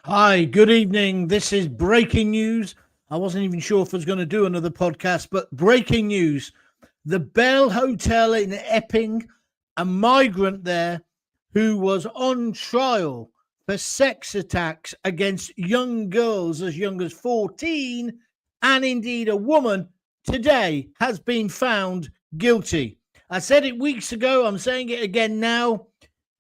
Hi, good evening. This is breaking news. I wasn't even sure if I was going to do another podcast, but breaking news. The Bell Hotel in Epping, a migrant there who was on trial for sex attacks against young girls as young as 14, and indeed a woman, today has been found guilty. I said it weeks ago. I'm saying it again now.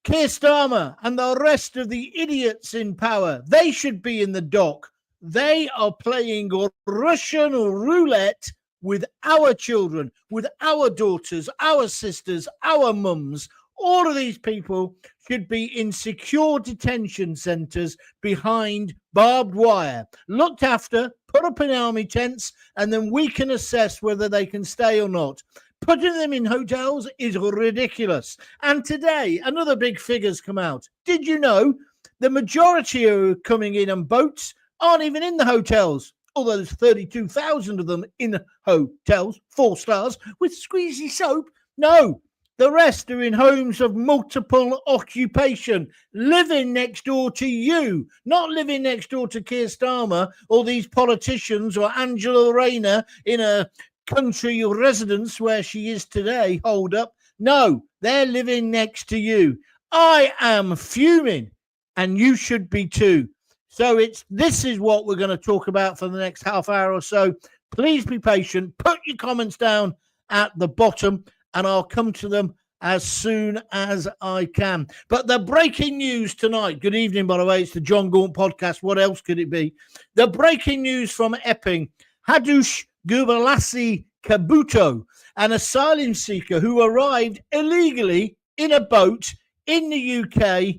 Keir Starmer and the rest of the idiots in power, they should be in the dock. They are playing Russian roulette with our children, with our daughters, our sisters, our mums. All of these people should be in secure detention centres behind barbed wire, looked after, put up in army tents, and then we can assess whether they can stay or not. Putting them in hotels is ridiculous. And today, another big figure's come out. Did you know the majority who are coming in on boats aren't even in the hotels? Although there's 32,000 of them in hotels, 4 stars, with squeezy soap. No, the rest are in homes of multiple occupation, living next door to you, not living next door to Keir Starmer or these politicians or Angela Rayner in a country residence where she is today, hold up. No, they're living next to you. I am fuming, and you should be too. So this is what we're going to talk about for the next half hour or so. Please be patient. Put your comments down at the bottom, and I'll come to them as soon as I can. But the breaking news tonight, good evening, by the way, it's the Jon Gaunt podcast. What else could it be? The breaking news from Epping, Hadush Gerberslasie Kebatu, an asylum seeker who arrived illegally in a boat in the UK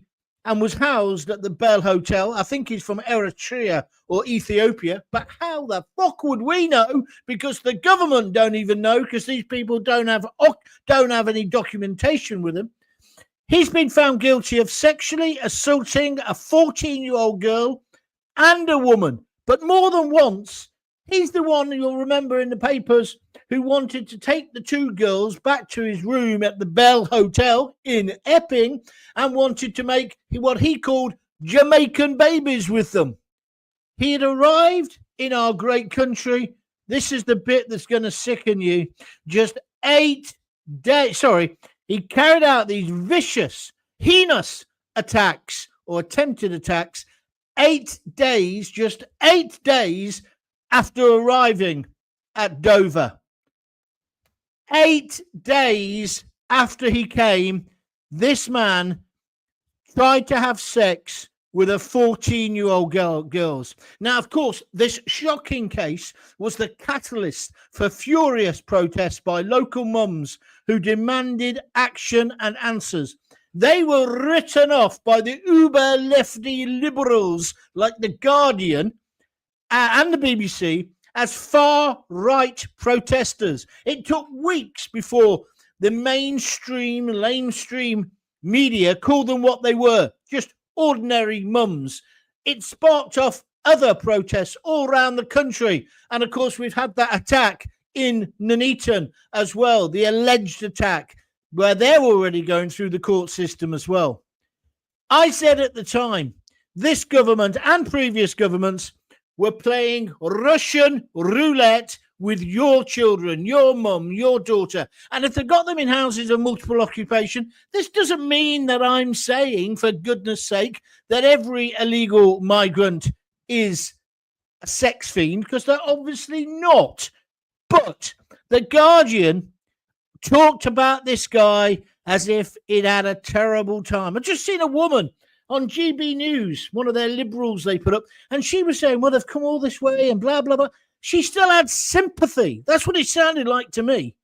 and was housed at the Bell Hotel. I think he's from Eritrea or Ethiopia, but how the fuck would we know? Because the government don't even know, because these people don't have any documentation with them. He's been found guilty of sexually assaulting a 14-year-old girl and a woman, but more than once. He's the one you'll remember in the papers who wanted to take the 2 girls back to his room at the Bell Hotel in Epping and wanted to make what he called Jamaican babies with them. He had arrived in our great country. This is the bit that's going to sicken you. Just 8 days. He carried out these vicious, heinous attacks or attempted attacks 8 days, just 8 days after arriving at Dover. 8 days after he came, this man tried to have sex with a 14-year-old girls. Now, of course, this shocking case was the catalyst for furious protests by local mums who demanded action and answers. They were written off by the uber lefty liberals like The Guardian and the BBC as far-right protesters. It took weeks before the mainstream, lamestream media called them what they were, just ordinary mums. It sparked off other protests all around the country. And, of course, we've had that attack in Nuneaton as well, the alleged attack, where they're already going through the court system as well. I said at the time, this government and previous governments were playing Russian roulette with your children, your mum, your daughter. And if they got them in houses of multiple occupation, this doesn't mean that I'm saying, for goodness sake, that every illegal migrant is a sex fiend, because they're obviously not. But The Guardian talked about this guy as if it had a terrible time. I've just seen a woman on GB News, one of their liberals they put up, and she was saying, well, they've come all this way and blah, blah, blah. She still had sympathy. That's what it sounded like to me.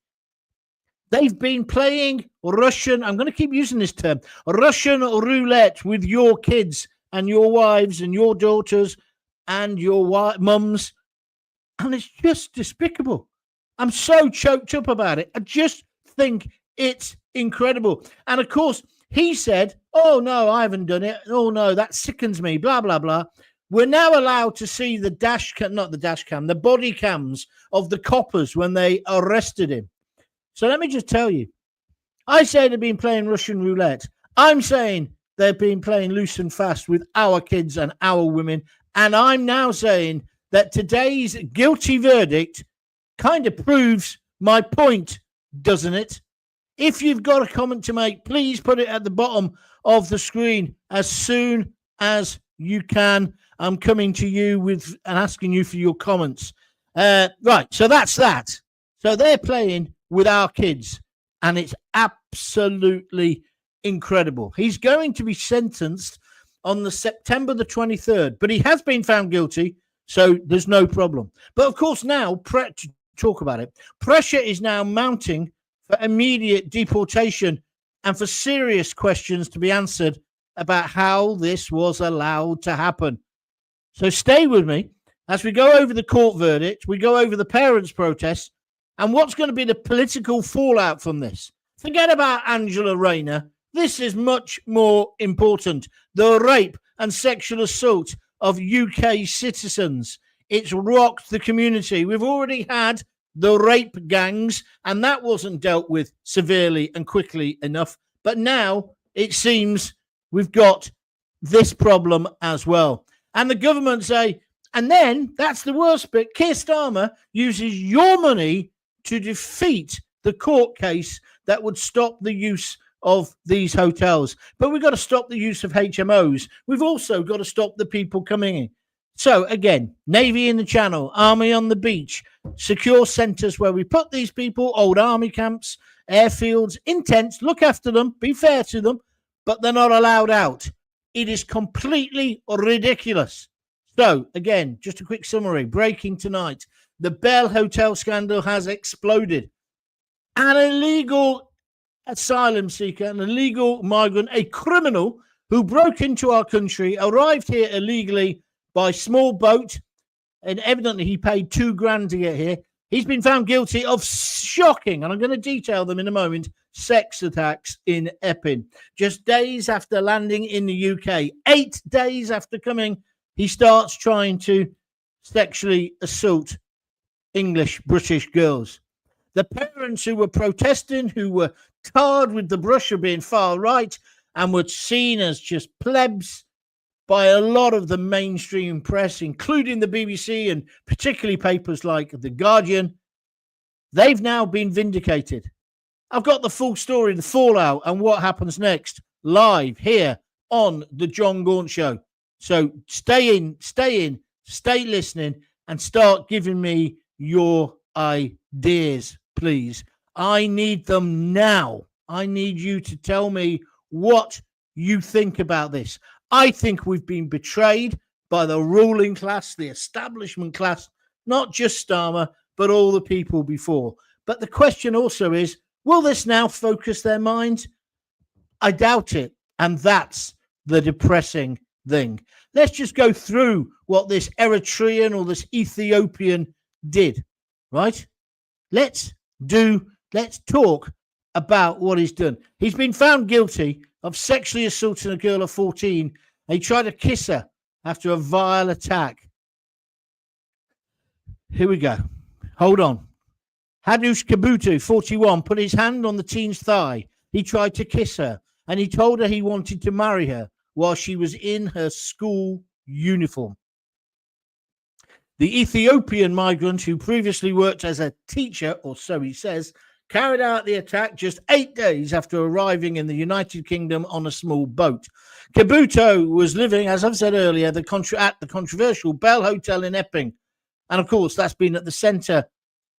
They've been playing Russian, I'm going to keep using this term, Russian roulette with your kids and your wives and your daughters and your mums. And it's just despicable. I'm so choked up about it. I just think it's incredible. And, of course, he said, oh, no, I haven't done it. Oh, no, that sickens me, blah, blah, blah. We're now allowed to see the the body cams of the coppers when they arrested him. So let me just tell you, I say they've been playing Russian roulette. I'm saying they've been playing loose and fast with our kids and our women. And I'm now saying that today's guilty verdict kind of proves my point, doesn't it? If you've got a comment to make, please put it at the bottom of the screen as soon as you can. I'm coming to you with and asking you for your comments. Right, so that's that. So they're playing with our kids, and it's absolutely incredible. He's going to be sentenced on the September the 23rd, but he has been found guilty, so there's no problem. But of course now, to talk about it, pressure is now mounting for immediate deportation and for serious questions to be answered about how this was allowed to happen. So stay with me as we go over the court verdict, we go over the parents' protests, and what's going to be the political fallout from this. Forget about Angela Rayner. This is much more important. The rape and sexual assault of UK citizens. It's rocked the community. We've already had the rape gangs, and that wasn't dealt with severely and quickly enough. But now it seems we've got this problem as well. And the government say, and then that's the worst bit, Keir Starmer uses your money to defeat the court case that would stop the use of these hotels. But we've got to stop the use of HMOs. We've also got to stop the people coming in. So again, Navy in the Channel, Army on the beach, secure centres where we put these people, old army camps, airfields, in tents, look after them, be fair to them, but they're not allowed out. It is completely ridiculous. So again, just a quick summary, breaking tonight. The Bell Hotel scandal has exploded. An illegal asylum seeker, an illegal migrant, a criminal who broke into our country, arrived here illegally by small boat, and evidently he paid $2,000 to get here. He's been found guilty of shocking, and I'm going to detail them in a moment, sex attacks in Epping. Just days after landing in the UK, 8 days after coming, he starts trying to sexually assault British girls. The parents who were protesting, who were tarred with the brush of being far right and were seen as just plebs by a lot of the mainstream press, including the BBC and particularly papers like The Guardian, they've now been vindicated. I've got the full story, the fallout, and what happens next live here on the Jon Gaunt Show. So stay listening, and start giving me your ideas, please. I need them now. I need you to tell me what you think about this. I think we've been betrayed by the ruling class, the establishment class, not just Starmer, but all the people before. But the question also is, will this now focus their minds? I doubt it. And that's the depressing thing. Let's just go through what this Eritrean or this Ethiopian did, right? Let's talk about what he's done. He's been found guilty of sexually assaulting a girl of 14. He tried to kiss her after a vile attack. Here we go. Hold on. Hadush Kebatu, 41, put his hand on the teen's thigh. He tried to kiss her, and he told her he wanted to marry her while she was in her school uniform. The Ethiopian migrant, who previously worked as a teacher, or so he says, carried out the attack just 8 days after arriving in the United Kingdom on a small boat. Kebatu was living, as I've said earlier, at the controversial Bell Hotel in Epping. And of course, that's been at the centre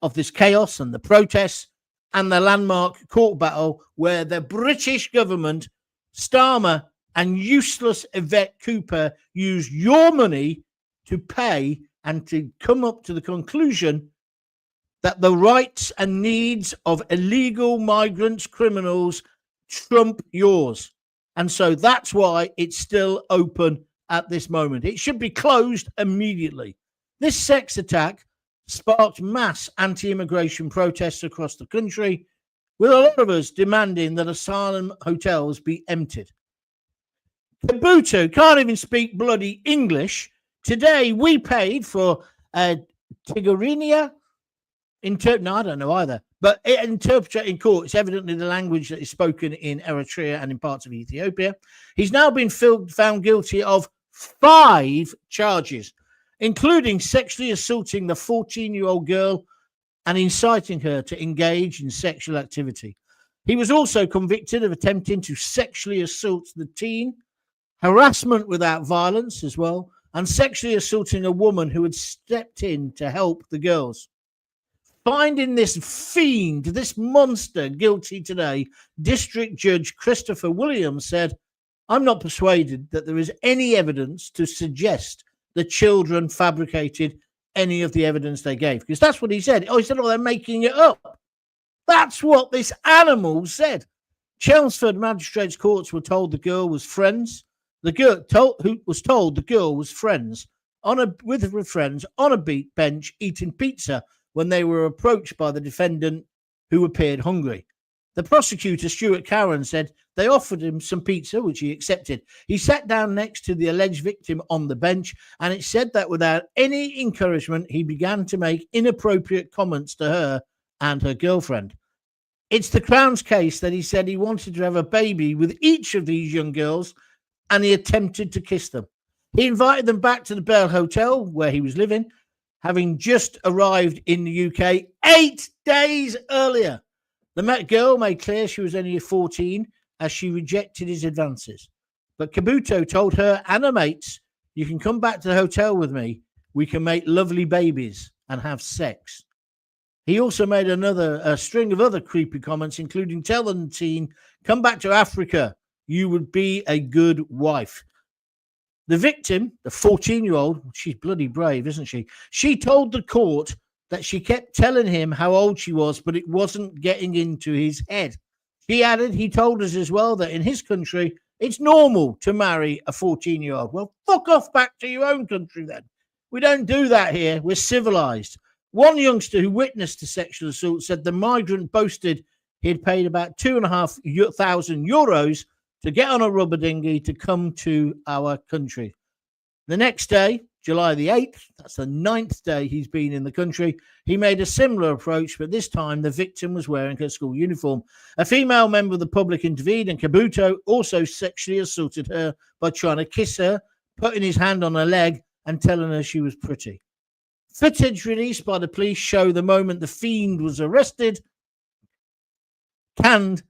of this chaos and the protests and the landmark court battle where the British government, Starmer and useless Yvette Cooper used your money to pay and to come up to the conclusion that the rights and needs of illegal migrants, criminals, trump yours. And so that's why it's still open at this moment. It should be closed immediately. This sex attack sparked mass anti-immigration protests across the country, with a lot of us demanding that asylum hotels be emptied. Kebatu can't even speak bloody English. Today we paid for Tigrinya. No, I don't know either. But interpreted in court, it's evidently the language that is spoken in Eritrea and in parts of Ethiopia. He's now been found guilty of 5 charges, including sexually assaulting the 14-year-old girl and inciting her to engage in sexual activity. He was also convicted of attempting to sexually assault the teen, harassment without violence as well, and sexually assaulting a woman who had stepped in to help the girls. Finding this fiend, this monster guilty today, District Judge Christopher Williams said, "I'm not persuaded that there is any evidence to suggest the children fabricated any of the evidence they gave." Because that's what he said. He said, they're making it up. That's what this animal said. Chelmsford Magistrates Courts were told the girl was friends. The girl was told the girl was friends with friends on a bench eating pizza when they were approached by the defendant, who appeared hungry. The prosecutor, Stuart Cowan, said they offered him some pizza, which he accepted. He sat down next to the alleged victim on the bench, and it said that without any encouragement, he began to make inappropriate comments to her and her girlfriend. It's the Crown's case that he said he wanted to have a baby with each of these young girls, and he attempted to kiss them. He invited them back to the Bell Hotel where he was living, having just arrived in the UK 8 days earlier. The girl made clear she was only 14 as she rejected his advances. But Kebatu told her and her mates, "You can come back to the hotel with me. We can make lovely babies and have sex." He also made a string of other creepy comments, including telling the teen, "Come back to Africa. You would be a good wife." The victim, the 14-year-old, she's bloody brave, isn't she? She told the court that she kept telling him how old she was, but it wasn't getting into his head. She added, he told us as well that in his country, it's normal to marry a 14-year-old. Well, fuck off back to your own country then. We don't do that here. We're civilized. One youngster who witnessed the sexual assault said the migrant boasted he had paid about €2,500 to get on a rubber dinghy to come to our country. The next day, July the 8th, that's the 9th day he's been in the country, he made a similar approach, but this time the victim was wearing her school uniform. A female member of the public intervened, and Kebatu also sexually assaulted her by trying to kiss her, putting his hand on her leg and telling her she was pretty. Footage released by the police show the moment the fiend was arrested, canned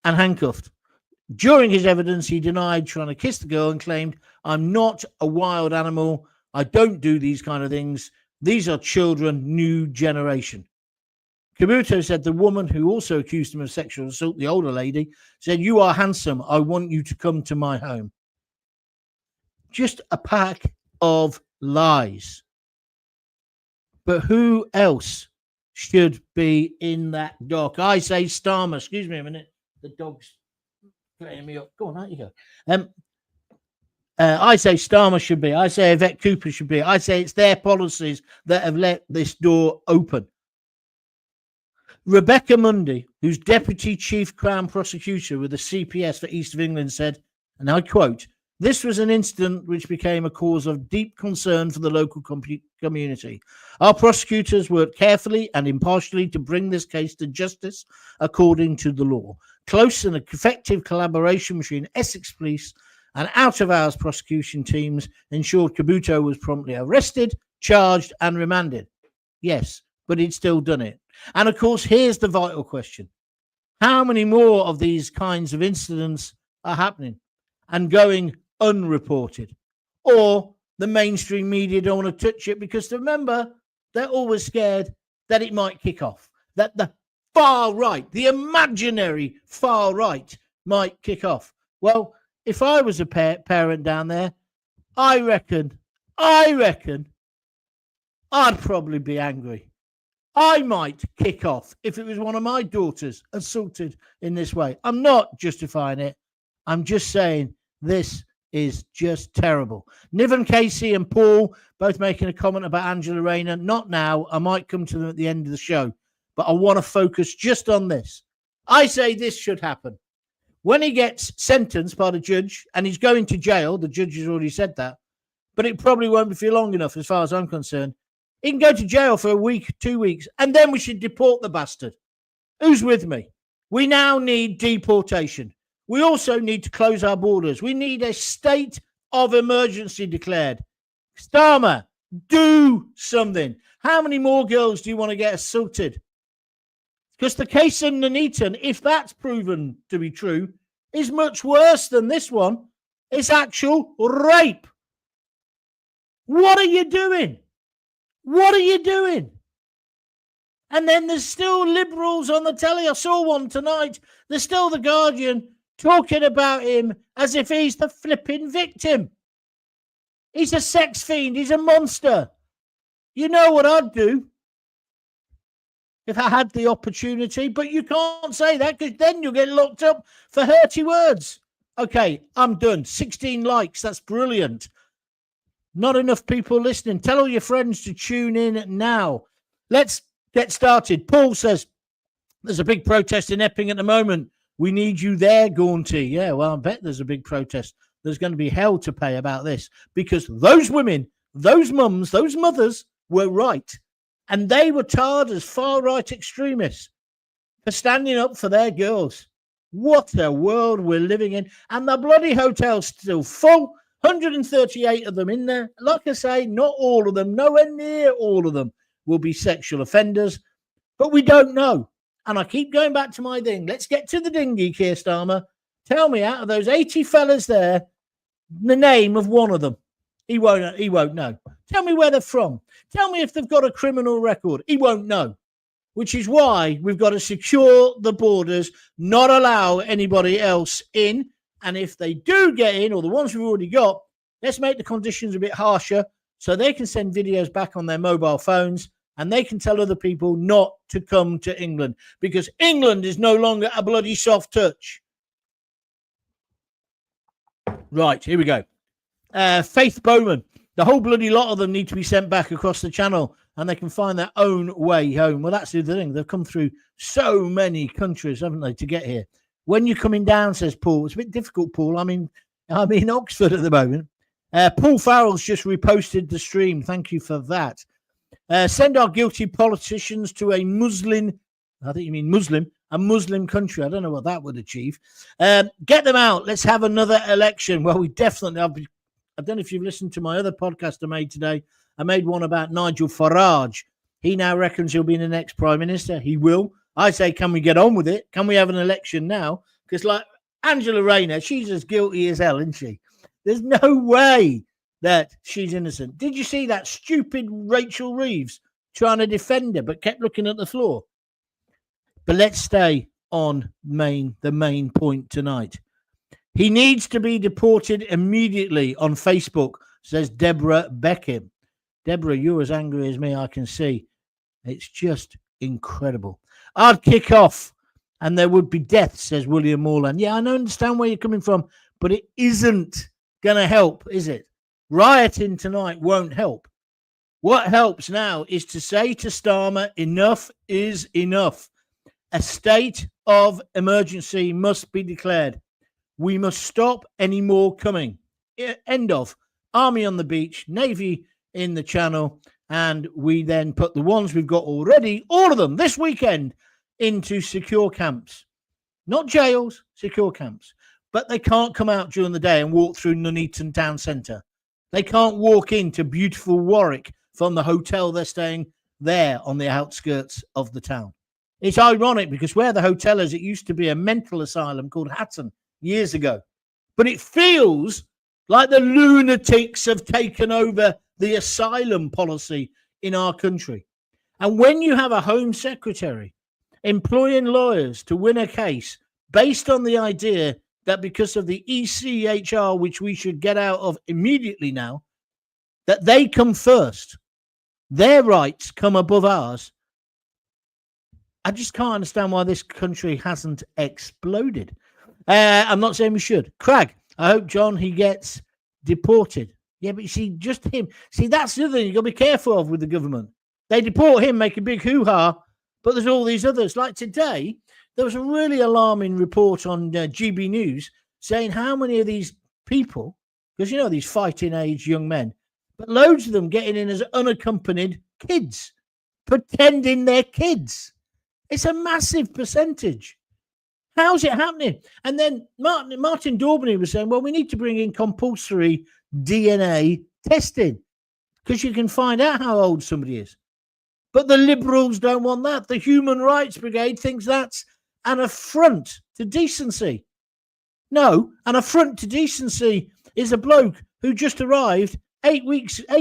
and handcuffed. During his evidence, he denied trying to kiss the girl and claimed, "I'm not a wild animal. I don't do these kind of things. These are children, new generation." Kebatu said the woman who also accused him of sexual assault, the older lady, said, "You are handsome. I want you to come to my home." Just a pack of lies. But who else should be in that dock? I say Starmer. Excuse me a minute. The dog's playing me up. Go on, out you go. I say Starmer should be. I say Yvette Cooper should be. I say it's their policies that have let this door open. Rebecca Mundy, who's Deputy Chief Crown Prosecutor with the CPS for East of England, said, and I quote, "This was an incident which became a cause of deep concern for the local community. Our prosecutors worked carefully and impartially to bring this case to justice according to the law. Close and effective collaboration between Essex Police and out-of-hours prosecution teams ensured Kebatu was promptly arrested, charged and remanded." Yes, but he'd still done it. And of course, here's the vital question. How many more of these kinds of incidents are happening and going unreported? Or the mainstream media don't want to touch it because, remember, they're always scared that it might kick off, that the far right, the imaginary far right, might kick off. Well, if I was a parent down there, I reckon I'd probably be angry. I might kick off if it was one of my daughters assaulted in this way. I'm not justifying it. I'm just saying this is just terrible. Niven Casey and Paul both making a comment about Angela Rayner. Not now. I might come to them at the end of the show, but I want to focus just on this. I say this should happen. When he gets sentenced by the judge and he's going to jail, the judge has already said that, but it probably won't be for long enough as far as I'm concerned. He can go to jail for a week, 2 weeks, and then we should deport the bastard. Who's with me? We now need deportation. We also need to close our borders. We need a state of emergency declared. Starmer, do something. How many more girls do you want to get assaulted? Because the case in Nuneaton, if that's proven to be true, is much worse than this one. It's actual rape. What are you doing? What are you doing? And then there's still liberals on the telly. I saw one tonight. There's still the Guardian talking about him as if he's the flipping victim. He's a sex fiend. He's a monster. You know what I'd do if I had the opportunity, but you can't say that because then you'll get locked up for hurty words. Okay, I'm done. 16 likes. That's brilliant. Not enough people listening. Tell all your friends to tune in now. Let's get started. Paul says, there's a big protest in Epping at the moment. We need you there, Gaunty. Yeah, well, I bet there's a big protest. There's going to be hell to pay about this because those women, those mums, those mothers were right. And they were tarred as far-right extremists for standing up for their girls. What a world we're living in. And the bloody hotel's still full. 138 of them in there. Like I say, not all of them, nowhere near all of them will be sexual offenders. But we don't know. And I keep going back to my thing. Let's get to the dinghy, Keir Starmer. Tell me, out of those 80 fellas there, the name of one of them. He won't know. Tell me where they're from. Tell me if they've got a criminal record. He won't know. Which is why we've got to secure the borders, not allow anybody else in. And if they do get in, or the ones we've already got, let's make the conditions a bit harsher so they can send videos back on their mobile phones and they can tell other people not to come to England because England is no longer a bloody soft touch. Right, here we go. Faith Bowman. The whole bloody lot of them need to be sent back across the channel and they can find their own way home. Well, that's the thing. They've come through so many countries, haven't they, to get here. When you're coming down, says Paul, it's a bit difficult, Paul. I'm in Oxford at the moment. Paul Farrell's just reposted the stream. Thank you for that. Send our guilty politicians to a Muslim, I think you mean Muslim, a Muslim country. I don't know what that would achieve. Get them out. Let's have another election. Well, we definitely, I don't know if you've listened to my other podcast I made today. I made one about Nigel Farage. He now reckons he'll be the next prime minister. He will. I say, can we get on with it? Can we have an election now? Because like Angela Rayner, she's as guilty as hell, isn't she? There's no way that she's innocent. Did you see that stupid Rachel Reeves trying to defend her but kept looking at the floor? But let's stay on the main point tonight. He needs to be deported immediately on Facebook, says Deborah Beckham. Deborah, you're as angry as me, I can see. It's just incredible. I'd kick off and there would be death, says William Morland. Yeah, I understand where you're coming from, but it isn't going to help, is it? Rioting tonight won't help. What helps now is to say to Starmer, enough is enough. A state of emergency must be declared. We must stop any more coming. End of. Army on the beach, Navy in the channel, and we then put the ones we've got already, all of them, this weekend, into secure camps. Not jails, secure camps. But they can't come out during the day and walk through Nuneaton town centre. They can't walk into beautiful Warwick from the hotel they're staying there on the outskirts of the town. It's ironic because where the hotel is, it used to be a mental asylum called Hatton years ago. But it feels like the lunatics have taken over the asylum policy in our country. And when you have a Home Secretary employing lawyers to win a case based on the idea that because of the ECHR, which we should get out of immediately now, that they come first, their rights come above ours, I just can't understand why this country hasn't exploded. I'm not saying we should. Crag, I hope, John, he gets deported. Yeah, but you see, just him. See, that's the other thing you've got to be careful of with the government. They deport him, make a big hoo-ha, but there's all these others. Like today, there was a really alarming report on GB News saying how many of these people, because, you know, these fighting-age young men, but loads of them getting in as unaccompanied kids, pretending they're kids. It's a massive percentage. How's it happening? And then Martin Daubney was saying, well, we need to bring in compulsory DNA testing because you can find out how old somebody is. But the Liberals don't want that. The Human Rights Brigade thinks that's an affront to decency. No, an affront to decency is a bloke who just arrived 8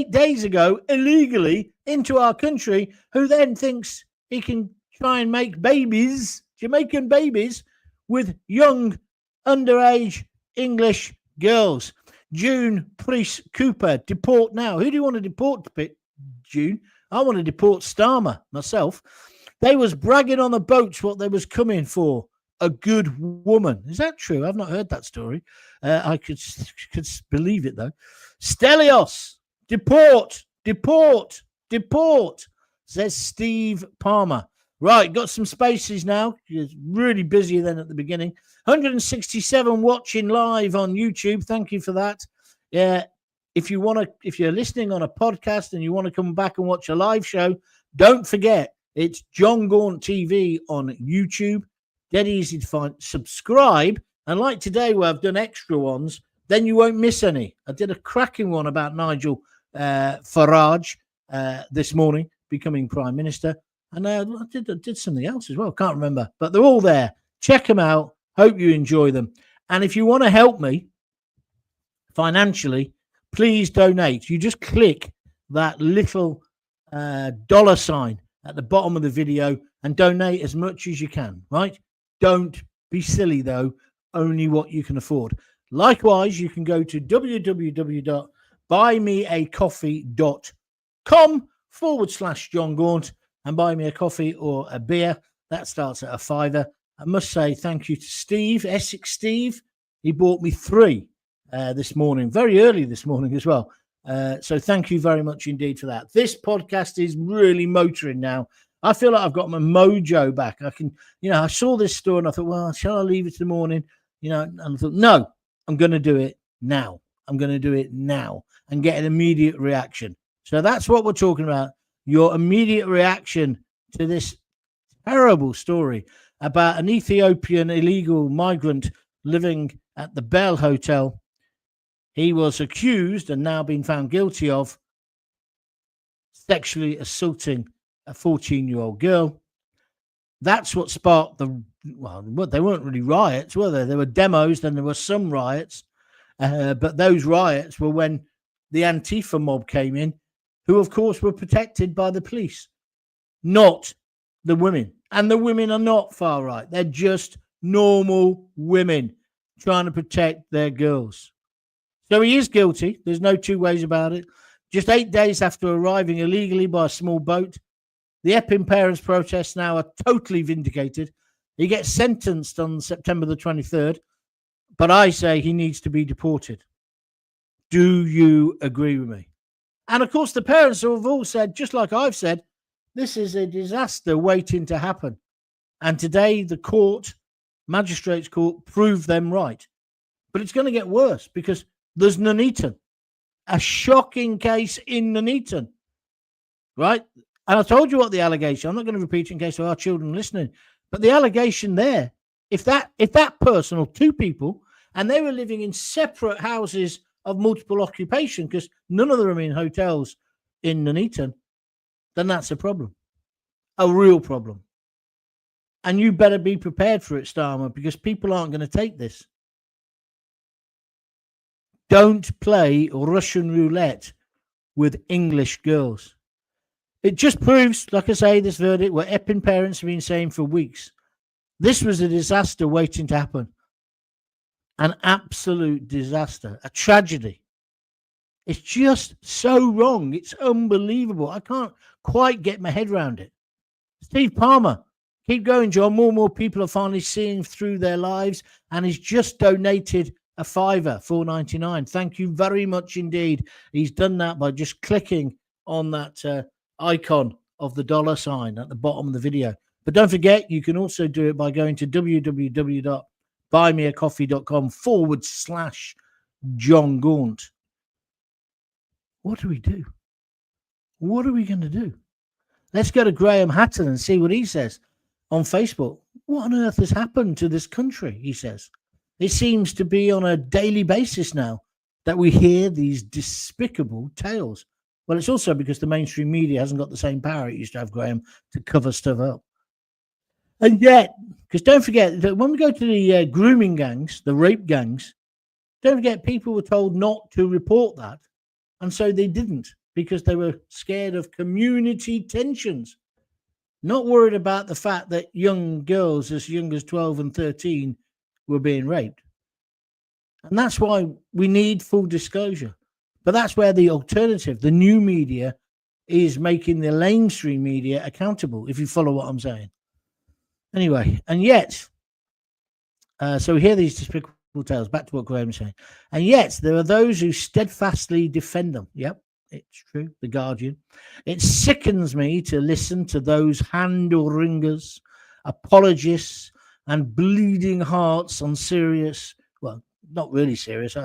days ago illegally into our country, who then thinks he can try and make babies, Jamaican babies, with young underage English girls. June Priest Cooper, deport now. Who do you want to deport, June? I want to deport Starmer myself. They was bragging on the boats what they was coming for. A good woman. Is that true? I've not heard that story. I could believe it, though. Stelios, deport, says Steve Palmer. Right, got some spaces now. It's really busy then at the beginning. 167 watching live on YouTube. Thank you for that. Yeah, if you're listening on a podcast and you want to come back and watch a live show, don't forget it's Jon Gaunt TV on YouTube. Dead easy to find. Subscribe, and like today where I've done extra ones, then you won't miss any. I did a cracking one about Nigel Farage this morning becoming Prime Minister. And I did something else as well. Can't remember. But they're all there. Check them out. Hope you enjoy them. And if you want to help me financially, please donate. You just click that little dollar sign at the bottom of the video and donate as much as you can, right? Don't be silly, though. Only what you can afford. Likewise, you can go to www.buymeacoffee.com/Jon Gaunt and buy me a coffee or a beer. That starts at £5. I must say thank you to Steve, Essex Steve. He bought me 3 this morning, very early this morning as well. So thank you very much indeed for that. This podcast is really motoring now. I feel like I've got my mojo back. I can, I saw this story and I thought, well, shall I leave it to the morning? And I thought, no, I'm going to do it now. I'm going to do it now and get an immediate reaction. So that's what we're talking about. Your immediate reaction to this terrible story about an Ethiopian illegal migrant living at the Bell Hotel. He was accused and now been found guilty of sexually assaulting a 14-year-old girl. That's what sparked they weren't really riots, were they? There were demos, then there were some riots. But those riots were when the Antifa mob came in, who, of course, were protected by the police, not the women. And the women are not far right. They're just normal women trying to protect their girls. So he is guilty. There's no two ways about it. Just 8 days after arriving illegally by a small boat, the Epping parents' protests now are totally vindicated. He gets sentenced on September the 23rd, but I say he needs to be deported. Do you agree with me? And, of course, the parents have all said, just like I've said, this is a disaster waiting to happen. And today the magistrates court, proved them right. But it's going to get worse because there's Nuneaton, a shocking case in Nuneaton, right? And I told you what the allegation, I'm not going to repeat it in case there are children listening, but the allegation there, if that person or 2 people, and they were living in separate houses of multiple occupation because none of them are in hotels in Nuneaton, then that's a problem, a real problem. And you better be prepared for it, Starmer, because people aren't going to take this. Don't play Russian roulette with English girls. It just proves, like I say, this verdict, what Epping parents have been saying for weeks. This was a disaster waiting to happen. An absolute disaster, a tragedy. It's just so wrong. It's unbelievable. I can't quite get my head around it. Steve Palmer, keep going, John. More and more people are finally seeing through their lives, and he's just donated a £5, $4.99. Thank you very much indeed. He's done that by just clicking on that icon of the dollar sign at the bottom of the video. But don't forget, you can also do it by going to www.buymeacoffee.com/Jon Gaunt. What do we do? What are we going to do? Let's go to Graham Hatton and see what he says on Facebook, what on earth has happened to this country, he says. It seems to be on a daily basis now that we hear these despicable tales. Well, it's also because the mainstream media hasn't got the same power it used to have, Graham, to cover stuff up. And yet, because don't forget that when we go to the grooming gangs, the rape gangs, don't forget people were told not to report that. And so they didn't because they were scared of community tensions, not worried about the fact that young girls as young as 12 and 13 were being raped. And that's why we need full disclosure. But that's where the alternative, the new media, is making the mainstream media accountable, if you follow what I'm saying. Anyway, and yet, so we hear these despicable tales, back to what Graham was saying. And yet, there are those who steadfastly defend them. Yep, it's true, The Guardian. It sickens me to listen to those hand-wringers, apologists, and bleeding hearts on serious, well, not really serious,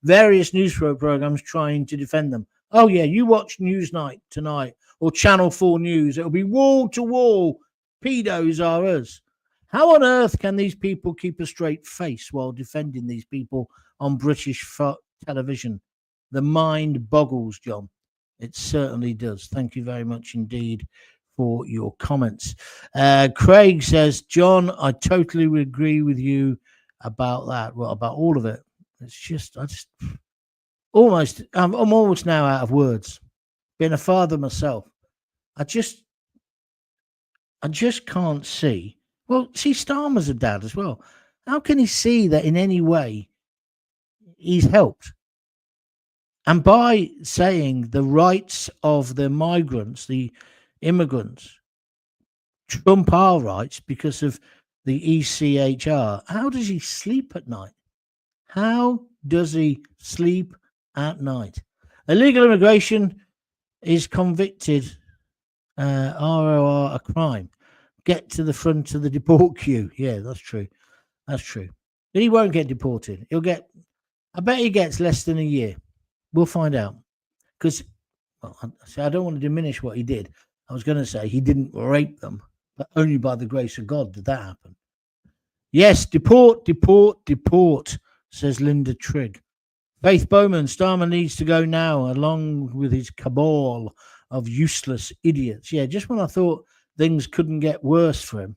various news programs trying to defend them. Oh, yeah, you watch Newsnight tonight or Channel 4 News. It'll be wall-to-wall. Pedos are us. How on earth can these people keep a straight face while defending these people on British television? The mind boggles, John. It certainly does. Thank you very much indeed for your comments. Craig says, John, I totally agree with you about that. Well, about all of it. It's just, I'm almost now out of words. Being a father myself, I just can't see. Well, see, Starmer's a dad as well. How can he see that in any way he's helped? And by saying the rights of the migrants, the immigrants, trump our rights because of the ECHR, how does he sleep at night? How does he sleep at night? Illegal immigration is convicted, ROR, a crime. Get to the front of the deport queue. Yeah, that's true. That's true. But he won't get deported. I bet he gets less than a year. We'll find out. Because, well, I don't want to diminish what he did. I was going to say he didn't rape them, but only by the grace of God did that happen. Yes, deport, says Linda Trigg. Faith Bowman, Starmer needs to go now, along with his cabal of useless idiots. Yeah, just when I thought things couldn't get worse for him,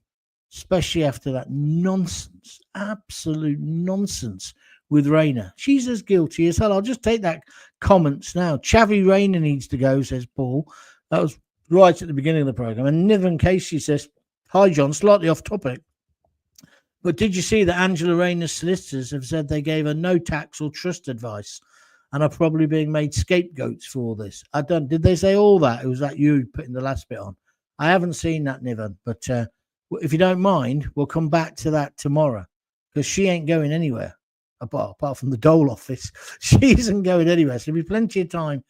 especially after that nonsense, absolute nonsense with Rayner. She's as guilty as hell. I'll just take that comments now. Chavi Rayner needs to go, says Paul. That was right at the beginning of the program. And Niven Casey says, hi, John, slightly off topic. But did you see that Angela Rayner's solicitors have said they gave her no tax or trust advice and are probably being made scapegoats for all this? Did they say all that? It was that you putting the last bit on. I haven't seen that, Niven, but if you don't mind, we'll come back to that tomorrow because she ain't going anywhere apart from the Dole office. She isn't going anywhere. So there'll be plenty of time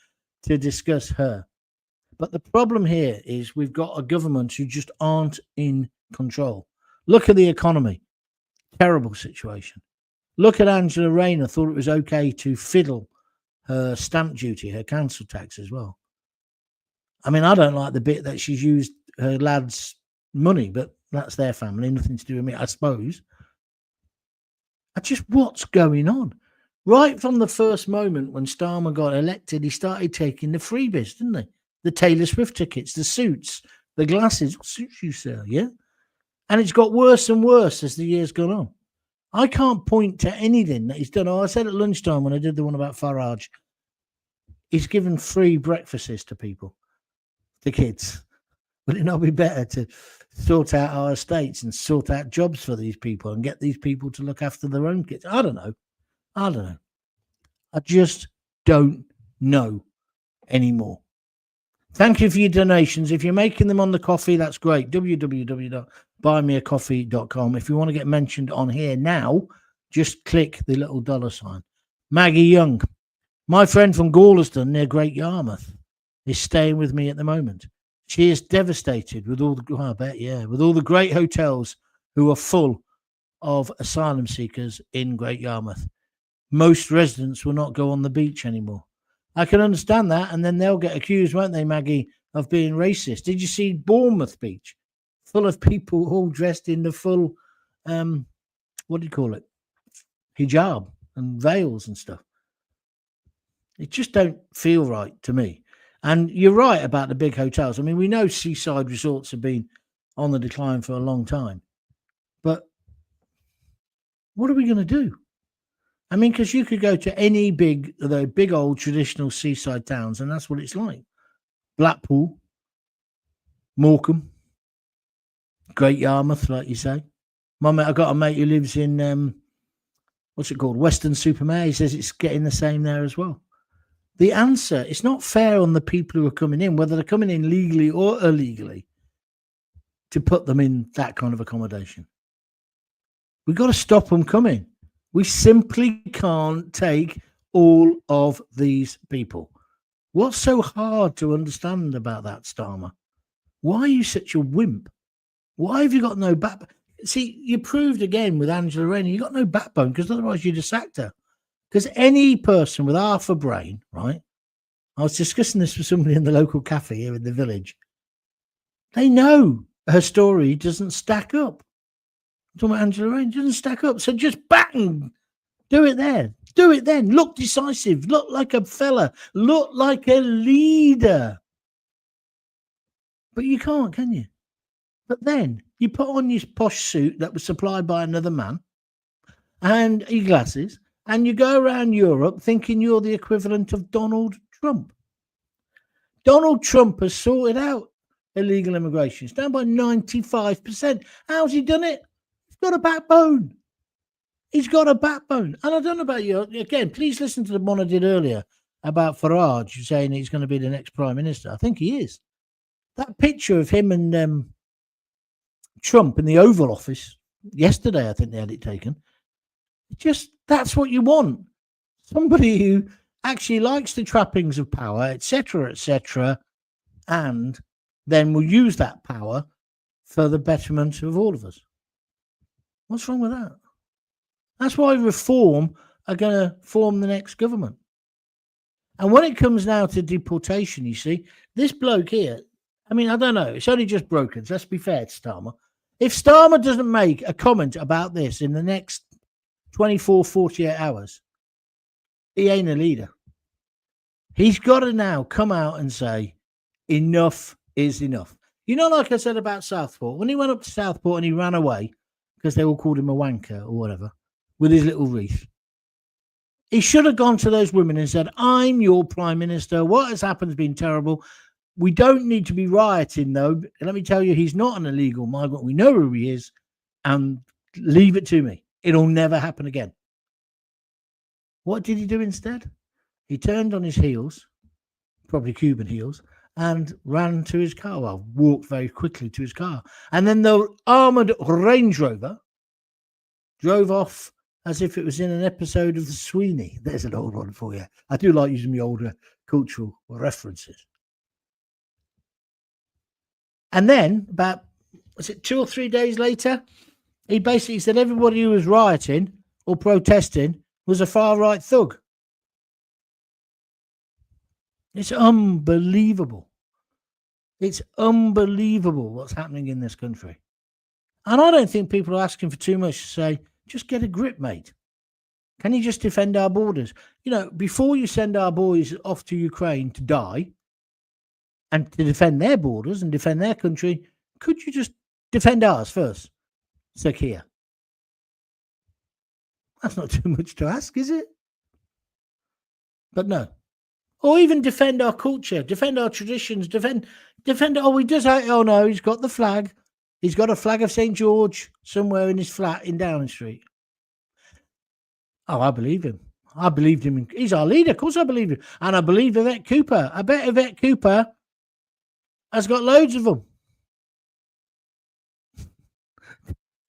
to discuss her. But the problem here is we've got a government who just aren't in control. Look at the economy. Terrible situation. Look at Angela Rayner, thought it was okay to fiddle her stamp duty, her council tax as well. I mean, I don't like the bit that she's used her lad's money, but that's their family, nothing to do with me, I suppose. What's going on? Right from the first moment when Starmer got elected, he started taking the freebies, didn't he? The Taylor Swift tickets, the suits, the glasses. What suits you, sir? Yeah? And it's got worse and worse as the years gone on. I can't point to anything that he's done. Oh, I said at lunchtime when I did the one about Farage, he's given free breakfasts to people, the kids. Would it not be better to sort out our estates and sort out jobs for these people and get these people to look after their own kids? I don't know. I just don't know anymore. Thank you for your donations. If you're making them on the coffee, that's great. www.buymeacoffee.com. If you want to get mentioned on here now, just click the little $. Maggie Young, my friend from Gorleston near Great Yarmouth, is staying with me at the moment. She is devastated with all the great hotels who are full of asylum seekers in Great Yarmouth. Most residents will not go on the beach anymore. I can understand that, and then they'll get accused, won't they, Maggie, of being racist. Did you see Bournemouth Beach? full of people all dressed in the full, what do you call it? Hijab and veils and stuff. It just don't feel right to me. And you're right about the big hotels. I mean, we know seaside resorts have been on the decline for a long time. But what are we going to do? I mean, because you could go to any big old traditional seaside towns, and that's what it's like. Blackpool, Morecambe, Great Yarmouth, like you say. I've got a mate who lives in, what's it called, Weston-super-Mare. He says it's getting the same there as well. The answer, it's not fair on the people who are coming in, whether they're coming in legally or illegally, to put them in that kind of accommodation. We've got to stop them coming. We simply can't take all of these people. What's so hard to understand about that, Starmer? Why are you such a wimp? Why have you got no backbone? See, you proved again with Angela Rayner, you got no backbone, because otherwise you'd have sacked her. Because any person with half a brain, right? I was discussing this with somebody in the local cafe here in the village. They know her story doesn't stack up. I'm talking about Angela Rayner, doesn't stack up. So just bang, do it there. Do it then. Look decisive. Look like a fella. Look like a leader. But you can't, can you? But then you put on your posh suit that was supplied by another man and your glasses, and you go around Europe thinking you're the equivalent of Donald Trump. Donald Trump has sorted out illegal immigration. It's down by 95%. How's he done it? He's got a backbone. He's got a backbone. And I don't know about you. Again, please listen to the one I did earlier about Farage saying he's going to be the next prime minister. I think he is. That picture of him and Trump in the Oval Office yesterday, I think they had it taken. Just, that's what you want. Somebody who actually likes the trappings of power, etc., and then will use that power for the betterment of all of us. What's wrong with that? That's why Reform are going to form the next government. And when it comes now to deportation, you see, this bloke here, I mean, I don't know, it's only just broken. So let's be fair to Starmer. If Starmer doesn't make a comment about this in the next 24, 48 hours, he ain't a leader. He's got to now come out and say, enough is enough. You know, like I said about Southport, when he went up to Southport and he ran away because they all called him a wanker or whatever with his little wreath, he should have gone to those women and said, I'm your prime minister. What has happened has been terrible. We don't need to be rioting, though. Let me tell you, he's not an illegal migrant. We know who he is, and leave it to me. It'll never happen again. What did he do instead? He turned on his heels, probably Cuban heels, and ran to his car. Well, walked very quickly to his car. And then the armoured Range Rover drove off as if it was in an episode of The Sweeney. There's an old one for you. I do like using my older cultural references. And then, about, was it 2 or 3 days later, he basically said everybody who was rioting or protesting was a far-right thug. It's unbelievable. It's unbelievable what's happening in this country. And I don't think people are asking for too much to say, just get a grip, mate. Can you just defend our borders? You know, before you send our boys off to Ukraine to die and to defend their borders and defend their country, could you just defend ours first? Sakia. That's not too much to ask, is it? But no. Or even defend our culture, defend our traditions, defend, oh, he does, oh no, he's got the flag. He's got a flag of St. George somewhere in his flat in Downing Street. Oh, I believe him. I believed him. He's our leader. Of course I believe him. And I believe Yvette Cooper. I bet Yvette Cooper has got loads of them.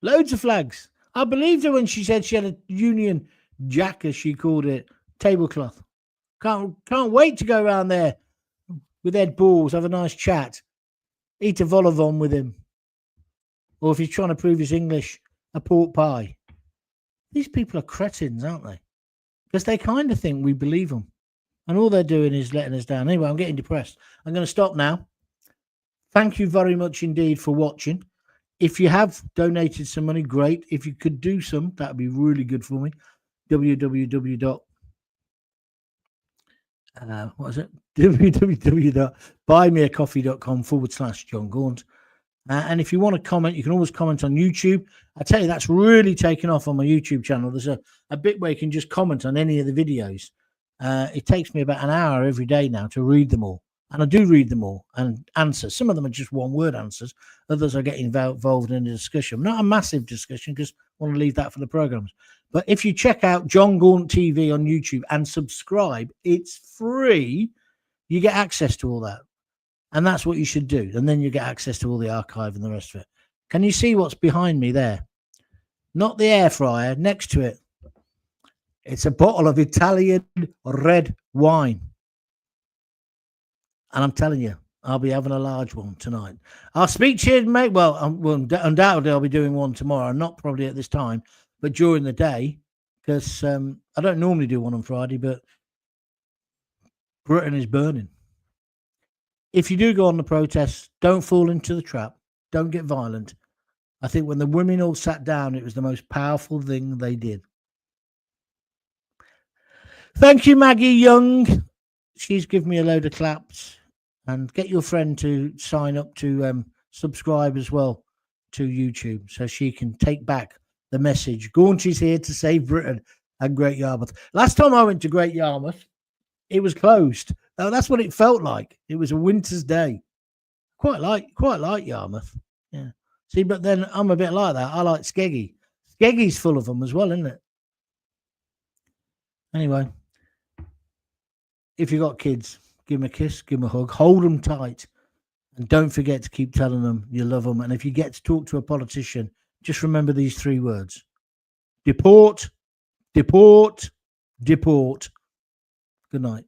Loads of flags. I believed her when she said she had a Union Jack, as she called it, tablecloth. Can't wait to go around there with Ed Balls, have a nice chat, eat a vol au vent with him. Or if he's trying to prove his English, a pork pie. These people are cretins, aren't they? Because they kind of think we believe them. And all they're doing is letting us down. Anyway, I'm getting depressed. I'm going to stop now. Thank you very much indeed for watching. If you have donated some money, great. If you could do some, that would be really good for me. www.buymeacoffee.com/Jon Gaunt. And if you want to comment, you can always comment on YouTube. I tell you, that's really taken off on my YouTube channel. There's a bit where you can just comment on any of the videos. It takes me about an hour every day now to read them all. And I do read them all and answer. Some of them are just one-word answers. Others are getting involved in a discussion. Not a massive discussion because I want to leave that for the programs. But if you check out Jon Gaunt TV on YouTube and subscribe, it's free. You get access to all that. And that's what you should do. And then you get access to all the archive and the rest of it. Can you see what's behind me there? Not the air fryer. Next to it, it's a bottle of Italian red wine. And I'm telling you, I'll be having a large one tonight. I'll speak to you, mate. Well, undoubtedly, I'll be doing one tomorrow. Not probably at this time, but during the day. Because I don't normally do one on Friday, but Britain is burning. If you do go on the protests, don't fall into the trap. Don't get violent. I think when the women all sat down, it was the most powerful thing they did. Thank you, Maggie Young. She's given me a load of claps. And get your friend to sign up to subscribe as well to YouTube so she can take back the message. Gaunt is here to save Britain and Great Yarmouth. Last time I went to Great Yarmouth, it was closed. That's what it felt like. It was a winter's day. Quite like Yarmouth. Yeah. See, but then I'm a bit like that. I like Skeggy. Skeggy's full of them as well, isn't it? Anyway, if you got kids, give them a kiss, give them a hug, hold them tight, and don't forget to keep telling them you love them. And if you get to talk to a politician, just remember these 3 words: deport, deport, deport. Good night.